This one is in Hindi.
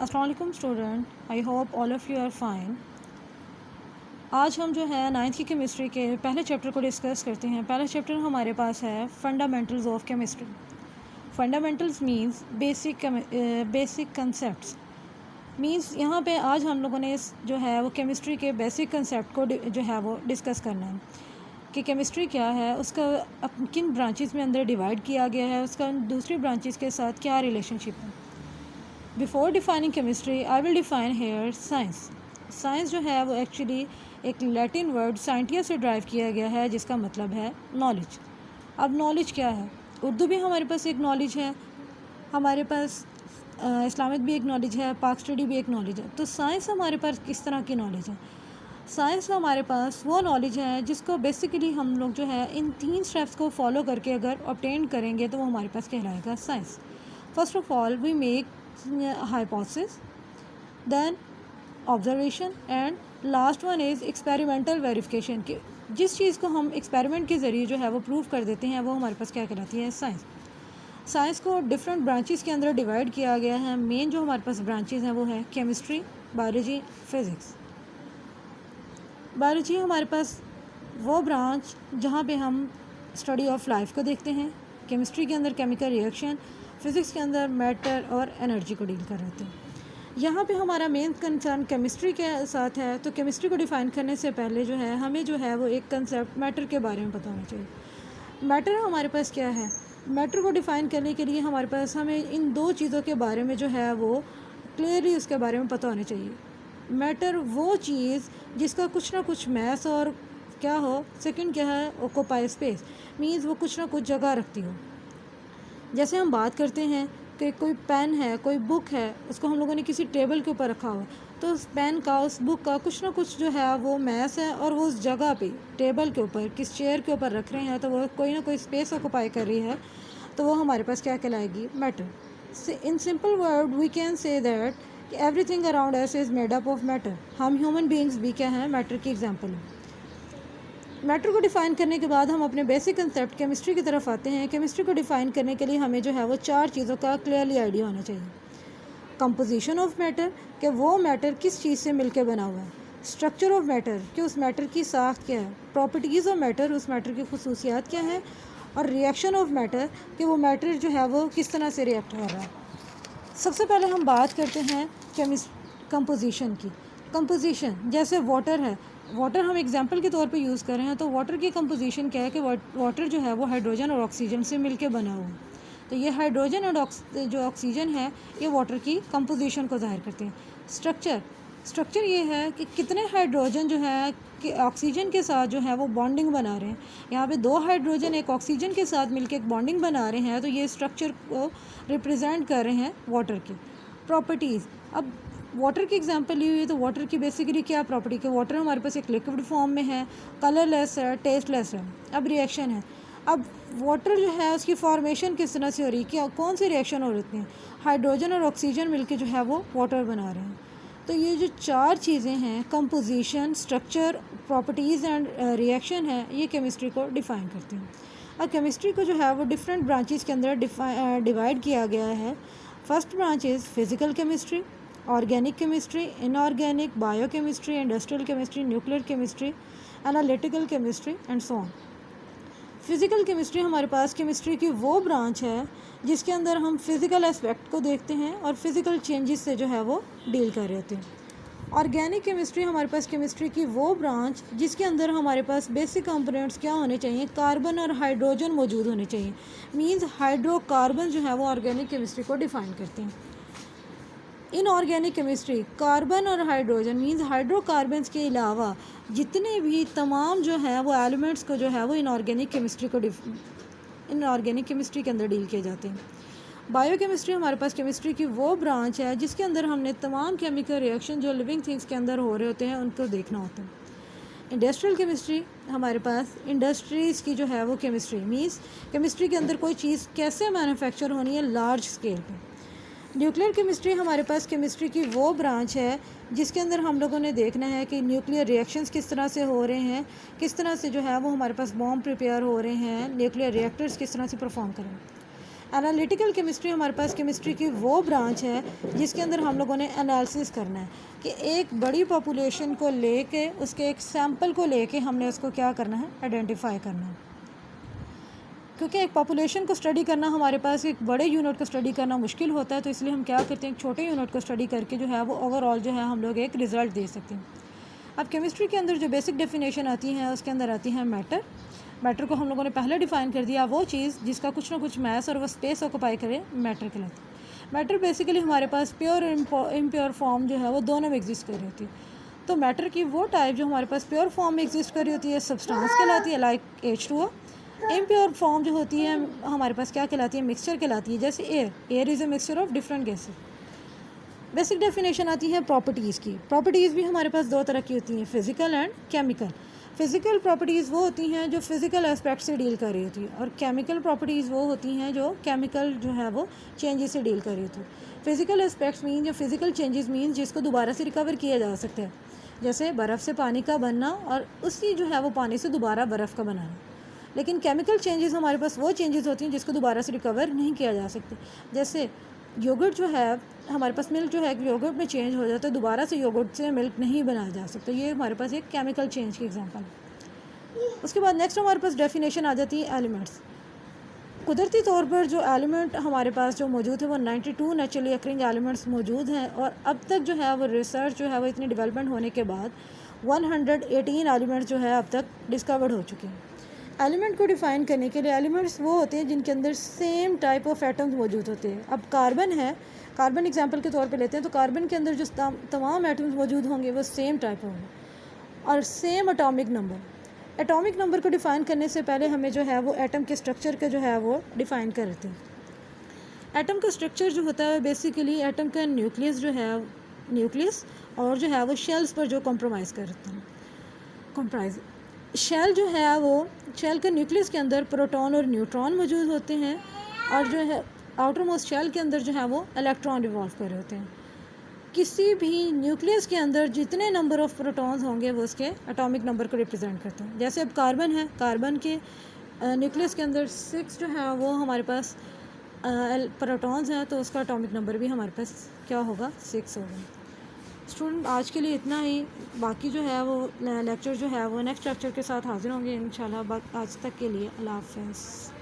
अस्सलाम वालेकुम student, I hope all of you are fine. आज हम जो है नाइन्थ की केमिस्ट्री के पहले चैप्टर को डिस्कस करते हैं। पहला चैप्टर हमारे पास है fundamentals of chemistry. Fundamentals means basic concepts. Means यहाँ पे आज हम लोगों ने जो है वो केमिस्ट्री के बेसिक कंसेप्ट को जो है वो डिस्कस करना है कि केमिस्ट्री क्या है, उसका किन ब्रांचेस में अंदर डिवाइड किया गया है, उसका दूसरी ब्रांचेस के साथ क्या रिलेशनशिप है। Before defining chemistry I will define here science. Science जो है वो एक्चुअली एक लैटिन वर्ड साइंटिया से ड्राइव किया गया है, जिसका मतलब है नॉलेज। अब नॉलेज क्या है? उर्दू भी हमारे पास एक नॉलेज है, हमारे पास इस्लामिक भी एक नॉलेज है, पाक स्टडी भी एक नॉलेज है। तो साइंस हमारे पास किस तरह की नॉलेज है? साइंस हमारे पास वो नॉलेज है जिसको बेसिकली हम लोग जो है इन 3 स्टेप्स को फॉलो करके अगर ऑब्टेन करेंगे तो वो हमारे पास कहलाएगा science. First of all we make hypothesis, then observation and last one is experimental verification। कि जिस चीज़ को हम एक्सपेरिमेंट के ज़रिए जो है वो प्रूव कर देते हैं वो हमारे पास क्या कहलाती है? साइंस। साइंस को डिफरेंट ब्रांचेस के अंदर डिवाइड किया गया है। मेन जो हमारे पास ब्रांचेस हैं वो है केमिस्ट्री, बायोलॉजी, फिज़िक्स। बायोलॉजी हमारे पास वो ब्रांच जहाँ पे हम स्टडी ऑफ लाइफ को देखते हैं, केमिस्ट्री के अंदर केमिकल रिएक्शन, फिज़िक्स के अंदर मैटर और एनर्जी को डील कर रहे थे। यहाँ पे हमारा मेन कंसर्न केमिस्ट्री के साथ है, तो केमिस्ट्री को डिफ़ाइन करने से पहले जो है हमें जो है वो एक कंसेप्ट मैटर के बारे में पता होना चाहिए। मैटर हमारे पास क्या है? मैटर को डिफ़ाइन करने के लिए हमारे पास हमें इन 2 चीज़ों के बारे में जो है वो क्लियरली उसके बारे में पता होना चाहिए। मैटर वो चीज़ जिसका कुछ ना कुछ मैस और क्या हो, सेकंड क्या है, ऑक्यूपाई स्पेस, मीन्स वो कुछ ना कुछ जगह रखती हो। जैसे हम बात करते हैं कि कोई पेन है, कोई बुक है, उसको हम लोगों ने किसी टेबल के ऊपर रखा हुआ, तो उस पेन का, उस बुक का कुछ ना कुछ जो है वो मैस है और वो उस जगह पे टेबल के ऊपर किस चेयर के ऊपर रख रहे हैं, तो वो कोई ना कोई स्पेस ऑक्यूपाई कर रही है, तो वो हमारे पास क्या कहलाएगी? Matter. In simple word we can say that everything around us is made up of matter. हम ह्यूमन बींग्स भी क्या हैं? मैटर की एग्जाम्पल है। मैटर को डिफ़ाइन करने के बाद हम अपने बेसिक कंसेप्ट केमिस्ट्री की तरफ आते हैं। केमिस्ट्री को डिफ़ाइन करने के लिए हमें जो है वो 4 चीज़ों का क्लियरली आइडिया होना चाहिए। कंपोजिशन ऑफ मैटर, कि वो मैटर किस चीज़ से मिलकर बना हुआ है। स्ट्रक्चर ऑफ मैटर, कि उस मैटर की साख्त क्या है। प्रॉपर्टीज़ ऑफ मैटर, उस मैटर की खसूसियात क्या है। और रिएक्शन ऑफ मैटर, कि वो मैटर जो है वो किस तरह से रिएक्ट कर रहा है। सबसे पहले हम बात करते हैं कंपोजिशन की। कंपोजिशन जैसे वाटर है, वाटर हम एग्जांपल के तौर पे यूज़ कर रहे हैं, तो वाटर की कंपोजिशन क्या है कि वाटर जो है वो हाइड्रोजन और ऑक्सीजन से मिलके बना हुआ है। तो ये हाइड्रोजन और जो ऑक्सीजन है ये वाटर की कंपोजिशन को ज़ाहिर करते हैं। स्ट्रक्चर ये है कि कितने हाइड्रोजन जो है कि ऑक्सीजन के साथ जो है वो बॉन्डिंग बना रहे हैं। यहाँ पे 2 हाइड्रोजन एक ऑक्सीजन के साथ मिलकर एक बॉन्डिंग बना रहे हैं, तो ये स्ट्रक्चर को रिप्रेजेंट कर रहे हैं वाटर की। प्रॉपर्टीज़, अब वाटर की एग्जांपल ली हुई है, तो वाटर की बेसिकली क्या प्रॉपर्टी कि वाटर हमारे पास एक लिक्विड फॉर्म में है, कलरलेस है, टेस्टलेस है। अब रिएक्शन है, अब वाटर जो है उसकी फॉर्मेशन किस तरह से हो रही है, क्या कौन सी रिएक्शन हो रही है? हाइड्रोजन और ऑक्सीजन मिलके जो है वो वाटर बना रहे हैं। तो ये जो 4 चीज़ें हैं, composition, structure, properties and reaction है, ये केमिस्ट्री को डिफ़ाइन करते हैं। और केमिस्ट्री को जो है वो डिफरेंट ब्रांचेस के अंदर डिवाइड किया गया है। First branch is physical chemistry, organic chemistry, inorganic, biochemistry, industrial chemistry, nuclear chemistry, analytical chemistry and so on. Physical chemistry हमारे पास केमिस्ट्री की वो ब्रांच है जिसके अंदर हम फिज़िकल एस्पेक्ट को देखते हैं और फिज़िकल चेंजेस से जो है वो डील कर रहे होते हैं। ऑर्गेनिक केमिस्ट्री हमारे पास केमिस्ट्री की वो ब्रांच जिसके अंदर हमारे पास बेसिक कंपोनेंट्स क्या होने चाहिए? कार्बन और हाइड्रोजन मौजूद होने चाहिए। मींस हाइड्रोकार्बन जो है वो ऑर्गेनिक केमिस्ट्री को डिफ़ाइन करते हैं। इनऑर्गेनिक केमिस्ट्री, कार्बन और हाइड्रोजन मींस हाइड्रोकार्बन्स के अलावा जितने भी तमाम जो है वो एलिमेंट्स को जो है वो इनऑर्गेनिक केमिस्ट्री के अंदर डील किए जाते हैं। बायोकेमिस्ट्री हमारे पास केमिस्ट्री की वो ब्रांच है जिसके अंदर हमने तमाम केमिकल रिएक्शन जो लिविंग थिंग्स के अंदर हो रहे होते हैं उनको देखना होता है। इंडस्ट्रियल केमिस्ट्री हमारे पास इंडस्ट्रीज़ की जो है वो केमिस्ट्री मींस केमिस्ट्री के अंदर कोई चीज़ कैसे मैन्युफैक्चर होनी है लार्ज स्केल पे। न्यूक्लियर केमिस्ट्री हमारे पास केमिस्ट्री की वो ब्रांच है जिसके अंदर हम लोगों ने देखना है कि न्यूक्लियर रिएक्शंस किस तरह से हो रहे हैं, किस तरह से जो है वो हमारे पास बॉम्ब प्रिपेयर हो रहे हैं, न्यूक्लियर रिएक्टर्स किस तरह से परफॉर्म करें। एनालिटिकल केमिस्ट्री हमारे पास केमिस्ट्री की वो ब्रांच है जिसके अंदर हम लोगों ने एनालिसिस करना है कि एक बड़ी पॉपुलेशन को लेके उसके एक सैंपल को लेके हमने उसको क्या करना है, आइडेंटिफाई करना है। क्योंकि एक पॉपुलेशन को स्टडी करना हमारे पास एक बड़े यूनिट को स्टडी करना मुश्किल होता है, तो इसलिए हम क्या करते हैं, एक छोटे यूनिट को स्टडी करके जो है वो ओवरऑल जो है हम लोग एक रिज़ल्ट दे सकते हैं। अब केमिस्ट्री के अंदर जो बेसिक डेफिनेशन आती हैं उसके अंदर आती हैं मैटर को हम लोगों ने पहले डिफ़ाइन कर दिया, वो चीज़ जिसका कुछ ना कुछ मैस और वो स्पेस ऑक्यूपाई करे मैटर कहलाती है। मैटर बेसिकली हमारे पास प्योर और इम्प्योर फॉर्म जो है वो दोनों में एग्जिस्ट कर रही होती है। तो मैटर की वो टाइप जो हमारे पास प्योर फॉर्म में एग्जिस्ट कर रही होती है सब्सटेंस कहलाती है, लाइक H2O। इम्प्योर फॉर्म जो होती है हमारे पास क्या कहलाती है, मिक्सचर कहलाती है, जैसे air is a mixture of different gases. Basic definition आती है प्रॉपर्टीज़ की। प्रॉपर्टीज़ भी हमारे पास दो तरह की होती हैं, physical and chemical. Physical properties वो होती हैं जो फ़िज़िकल एस्पेक्ट से डील कर रही होती है, और केमिकल प्रॉपर्टीज़ वो होती हैं जो केमिकल जो है वो चेंजेस से डील कर रही होती है। फ़िज़िकल एस्पेक्ट्स मीन या फ़िज़िकल चेंजेस मीन जिसको दोबारा से रिकवर किया जा सकता है, जैसे बर्फ़ से पानी का बनना और उसी जो है वो पानी से दोबारा बर्फ़ का बनाना। लेकिन केमिकल चेंजेस हमारे पास वो चेंजेस होती हैं जिसको दोबारा से रिकवर नहीं किया जा सकते। जैसे योगर्ट जो है हमारे पास, मिल्क जो है योगर्ट में चेंज हो जाता है, दोबारा से योगर्ट से मिल्क नहीं बनाया जा सकता। ये हमारे पास एक केमिकल चेंज की एग्जांपल है। उसके बाद नेक्स्ट हमारे पास डेफिनेशन आ जाती है एलिमेंट्स। कुदरती तौर पर जो एलिमेंट हमारे पास जो मौजूद है वो 92 नेचुरली अकरिंग एलिमेंट्स मौजूद हैं, और अब तक जो है वो रिसर्च जो है वो इतनी डेवलपमेंट होने के बाद 118 एलिमेंट्स जो है अब तक डिस्कवर्ड हो चुके हैं। एलिमेंट को डिफ़ाइन करने के लिए एलिमेंट्स वो होते हैं जिनके अंदर सेम टाइप ऑफ एटम्स मौजूद होते हैं। अब कार्बन है, कार्बन एग्जांपल के तौर पे लेते हैं, तो कार्बन के अंदर जो तमाम एटम्स मौजूद होंगे वो सेम टाइप होंगे और same atomic number. Atomic number को डिफ़ाइन करने से पहले हमें जो है वो एटम के स्ट्रक्चर का जो है वो डिफ़ाइन करते हैं। एटम का स्ट्रक्चर जो होता है बेसिकली एटम का न्यूक्लियस जो है, न्यूक्लियस और जो है वो शेल्स पर जो कंप्रोमाइज़ करते हैं, कंप्राइज। शेल जो है वो, शेल के न्यूक्लियस के अंदर प्रोटॉन और न्यूट्रॉन मौजूद होते हैं, और जो है आउटर मोस्ट शेल के अंदर जो है वो इलेक्ट्रॉन रिवॉल्व कर रहे होते हैं। किसी भी न्यूक्लियस के अंदर जितने नंबर ऑफ प्रोटॉन्स होंगे वो उसके एटॉमिक नंबर को रिप्रेजेंट करते हैं। जैसे अब कार्बन है, कार्बन के न्यूक्लियस के अंदर 6 जो है वो हमारे पास प्रोटॉन्स हैं, तो उसका एटॉमिक नंबर भी हमारे पास क्या होगा, 6 होगा। स्टूडेंट आज के लिए इतना ही, बाकी जो है वो लेक्चर जो है वो नेक्स्ट लेक्चर के साथ हाज़िर होंगे इंशाल्लाह। आज तक के लिए अल्लाह हाफ़िज़।